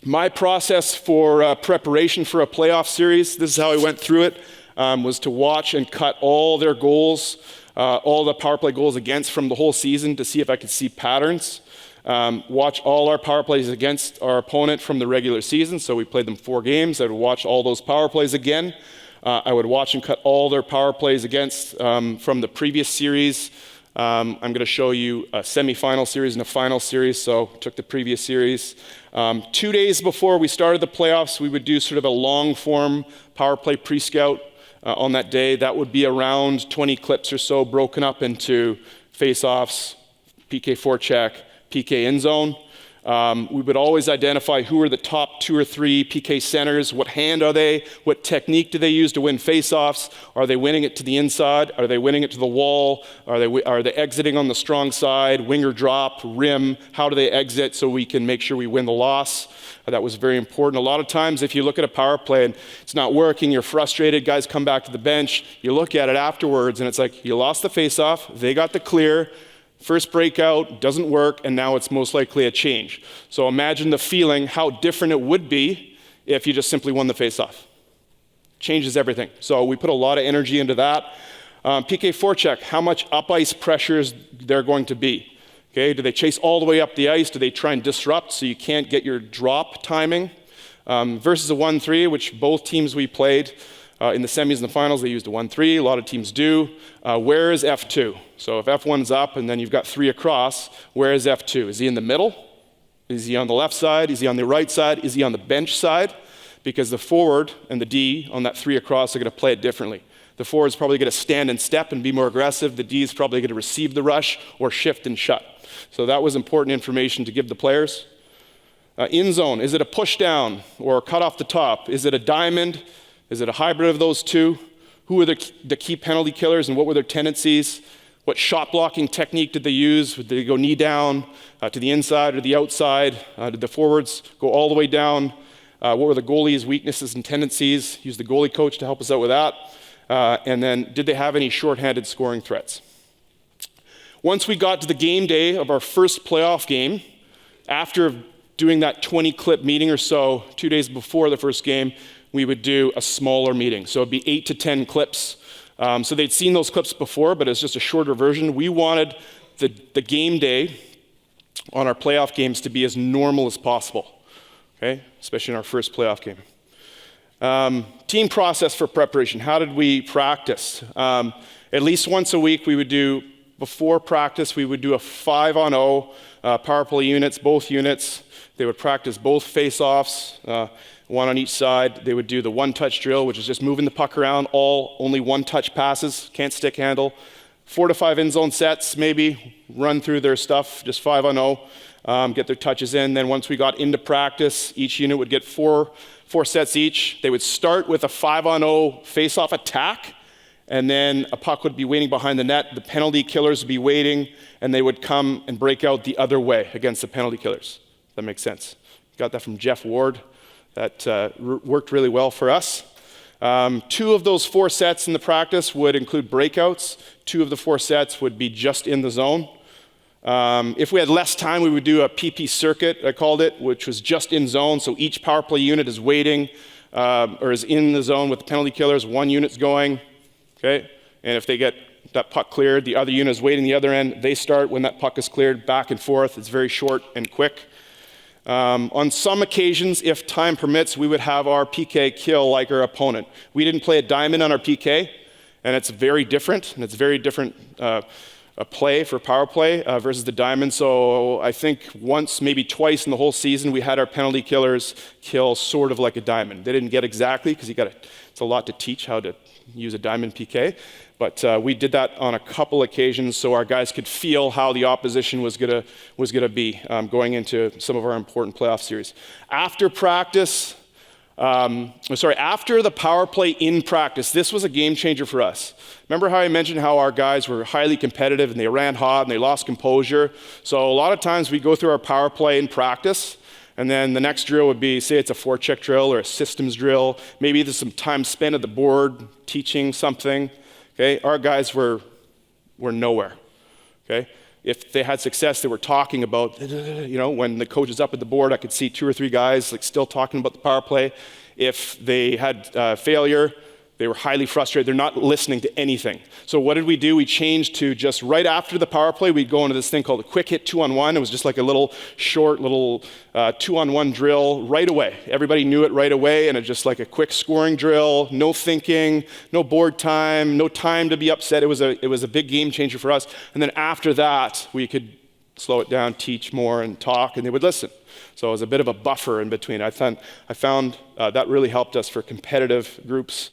My process for preparation for a playoff series, this is how I went through it, was to watch and cut all their goals, all the power play goals against from the whole season to see if I could see patterns. Watch all our power plays against our opponent from the regular season. So we played them 4 games. I would watch all those power plays again. I would watch and cut all their power plays against from the previous series. I'm going to show you a semifinal series and a final series. So took the previous series. 2 days before we started the playoffs, we would do sort of a long form power play pre-scout on that day. That would be around 20 clips or so, broken up into face-offs, PK forecheck, PK end zone. We would always identify who are the top 2 or 3 PK centers, what hand are they, what technique do they use to win face-offs, are they winning it to the inside, are they winning it to the wall, are they exiting on the strong side, winger drop, rim, how do they exit so we can make sure we win the loss. That was very important. A lot of times if you look at a power play and it's not working, you're frustrated, guys come back to the bench, you look at it afterwards and it's like, you lost the face-off, they got the clear, first breakout, doesn't work, and now it's most likely a change. So imagine the feeling, how different it would be if you just simply won the face-off. Changes everything. So we put a lot of energy into that. PK forecheck, how much up-ice pressures they're going to be. Okay, do they chase all the way up the ice? Do they try and disrupt so you can't get your drop timing? Versus a 1-3, which both teams we played, in the semis and the finals, they used a 1-3. A lot of teams do. Where is F2? So if F1's up and then you've got 3 across, where is F2? Is he in the middle? Is he on the left side? Is he on the right side? Is he on the bench side? Because the forward and the D on that 3 across are going to play it differently. The forward's probably going to stand and step and be more aggressive. The D is probably going to receive the rush or shift and shut. So that was important information to give the players. In zone, is it a push down or cut off the top? Is it a diamond? Is it a hybrid of those two? Who are the key penalty killers and what were their tendencies? What shot blocking technique did they use? Did they go knee down to the inside or the outside? Did the forwards go all the way down? What were the goalie's weaknesses and tendencies? Use the goalie coach to help us out with that. And then did they have any shorthanded scoring threats? Once we got to the game day of our first playoff game, after doing that 20 clip meeting or so, 2 days before the first game, we would do a smaller meeting. So it'd be 8 to 10 clips. So they'd seen those clips before, but it's just a shorter version. We wanted the game day on our playoff games to be as normal as possible, okay? Especially in our first playoff game. Team process for preparation. How did we practice? At least once a week we would do, before practice, we would do a 5-on-0 power play units, both units. They would practice both face-offs, one on each side. They would do the one-touch drill, which is just moving the puck around, only one-touch passes, can't stick handle. 4 to 5 in-zone sets, maybe, run through their stuff, just 5-on-0, get their touches in. Then once we got into practice, each unit would get four sets each. They would start with a 5-on-0 face-off attack, and then a puck would be waiting behind the net. The penalty killers would be waiting, and they would come and break out the other way against the penalty killers. That makes sense. Got that from Jeff Ward. That worked really well for us. 2 of those 4 sets in the practice would include breakouts. 2 of the 4 sets would be just in the zone. If we had less time, we would do a PP circuit, I called it, which was just in zone. So each power play unit is waiting or is in the zone with the penalty killers. One unit's going, okay? And if they get that puck cleared, the other unit is waiting the other end. They start when that puck is cleared, back and forth. It's very short and quick. On some occasions, if time permits, we would have our PK kill like our opponent. We didn't play a diamond on our PK, and it's very different, and it's very different a play for power play versus the diamond. So I think once, maybe twice in the whole season, we had our penalty killers kill sort of like a diamond. They didn't get exactly, because it's a lot to teach how to use a diamond PK. But we did that on a couple occasions so our guys could feel how the opposition was gonna be going into some of our important playoff series. After practice, after the power play in practice, this was a game changer for us. Remember how I mentioned how our guys were highly competitive and they ran hot and they lost composure? So a lot of times we go through our power play in practice, and then the next drill would be, say it's a forecheck drill or a systems drill. Maybe there's some time spent at the board teaching something. Okay, our guys were nowhere. Okay, if they had success, they were talking about, when the coach is up at the board, I could see 2 or 3 guys like still talking about the power play. If they had failure, they were highly frustrated. They're not listening to anything. So what did we do? We changed to just right after the power play, we'd go into this thing called a quick hit 2-on-1. It was just like a little short 2-on-1 drill right away. Everybody knew it right away, and it's just like a quick scoring drill, no thinking, no board time, no time to be upset. It was a big game changer for us. And then after that, we could slow it down, teach more, and talk, and they would listen. So it was a bit of a buffer in between. I found that really helped us for competitive groups.